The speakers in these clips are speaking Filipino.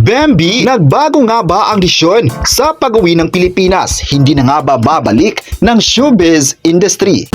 Bambi, nagbago nga ba ang desisyon sa pag-uwi ng Pilipinas? Hindi na nga ba babalik ng showbiz industry?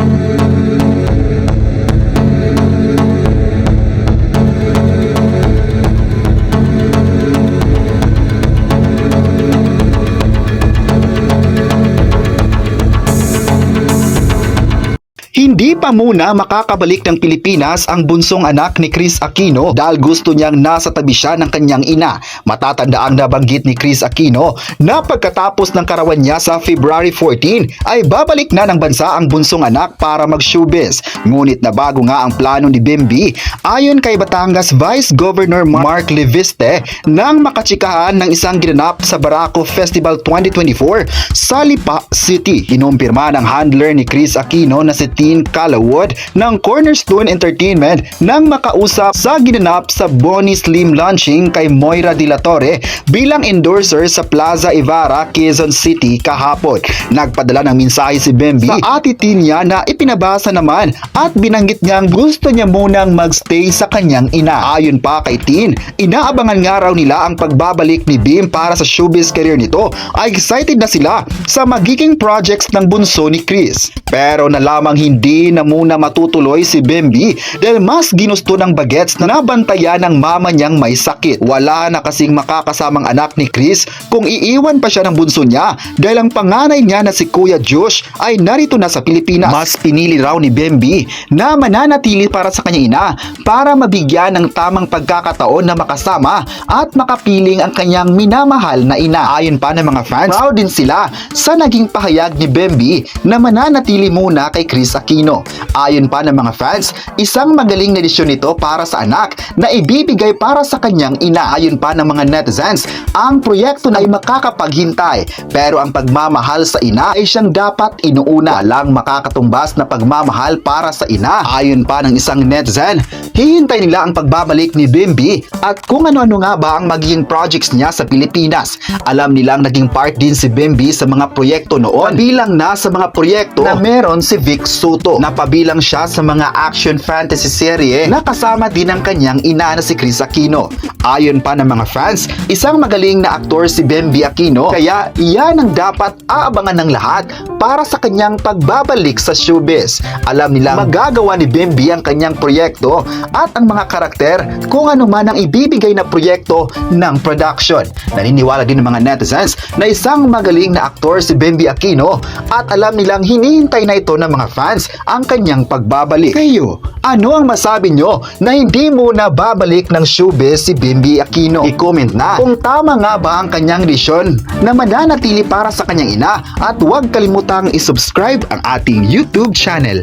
Hindi pa muna makakabalik ng Pilipinas ang bunsong anak ni Kris Aquino dahil gusto niyang nasa tabi siya ng kanyang ina. Matatandaang nabanggit ni Kris Aquino na pagkatapos ng karawan niya sa February 14 ay babalik na ng bansa ang bunsong anak para mag-showbiz. Ngunit nabago nga ang plano ni Bambi ayon kay Batangas Vice Governor Mark Leviste nang makachikahan ng isang ginanap sa Barako Festival 2024 sa Lipa City. Kinumpirma ng handler ni Kris Aquino na si Calawod ng Cornerstone Entertainment nang makausap sa ginanap sa Bonnie Slim launching kay Moira De La Torre bilang endorser sa Plaza Evara, Quezon City kahapon. Nagpadala ng mensahe si Bambi sa ate niya na ipinabasa naman at binanggit niyang gusto niya munang magstay sa kanyang ina. Ayon pa kay Tin, inaabangan nga raw nila ang pagbabalik ni Bim para sa showbiz career nito. Ay excited na sila sa magiging projects ng bunso ni Kris. Pero nalamang hindi na muna matutuloy si Bambi dahil mas ginusto ng bagets na nabantayan ng mama niyang may sakit. Wala na kasing makakasamang anak ni Kris kung iiwan pa siya ng bunso niya dahil ang panganay niya na si Kuya Josh ay narito na sa Pilipinas. Mas pinili raw ni Bambi na mananatili para sa kanyang ina para mabigyan ng tamang pagkakataon na makasama at makapiling ang kanyang minamahal na ina. Ayon pa ng mga fans, proud din sila sa naging pahayag ni Bambi na mananatili muna kay Kris Aquino. Ayon pa ng mga fans, isang magaling na desisyon nito para sa anak na ibibigay para sa kanyang ina. Ayon pa ng mga netizens, ang proyekto na ay makakapaghintay pero ang pagmamahal sa ina ay siyang dapat inuuna. Walang makakatumbas na pagmamahal para sa ina. Ayon pa ng isang netizen, hihintay nila ang pagbabalik ni Bambi at kung ano-ano nga ba ang magiging projects niya sa Pilipinas. Alam nilang naging part din si Bambi sa mga proyekto noon. Kabilang na sa mga proyekto na meron si Vic Soto. Napabilang siya sa mga action fantasy serye na kasama din ang kanyang ina na si Kris Aquino. Ayon pa ng mga fans, isang magaling na aktor si Bambi Aquino kaya iyan ang dapat aabangan ng lahat para sa kanyang pagbabalik sa showbiz. Alam nila magagawa ni Bambi ang kanyang proyekto at ang mga karakter kung ano man ang ibibigay na proyekto ng production. Naniniwala din ng mga netizens na isang magaling na aktor si Bambi Aquino at alam nilang hinihintay na ito ng mga fans ang kanyang pagbabalik. Kayo, ano ang masabi nyo na hindi muna babalik ng showbiz si Bambi Aquino? I-comment na kung tama nga ba ang kanyang desisyon na mananatili para sa kanyang ina at huwag kalimutang isubscribe ang ating YouTube channel.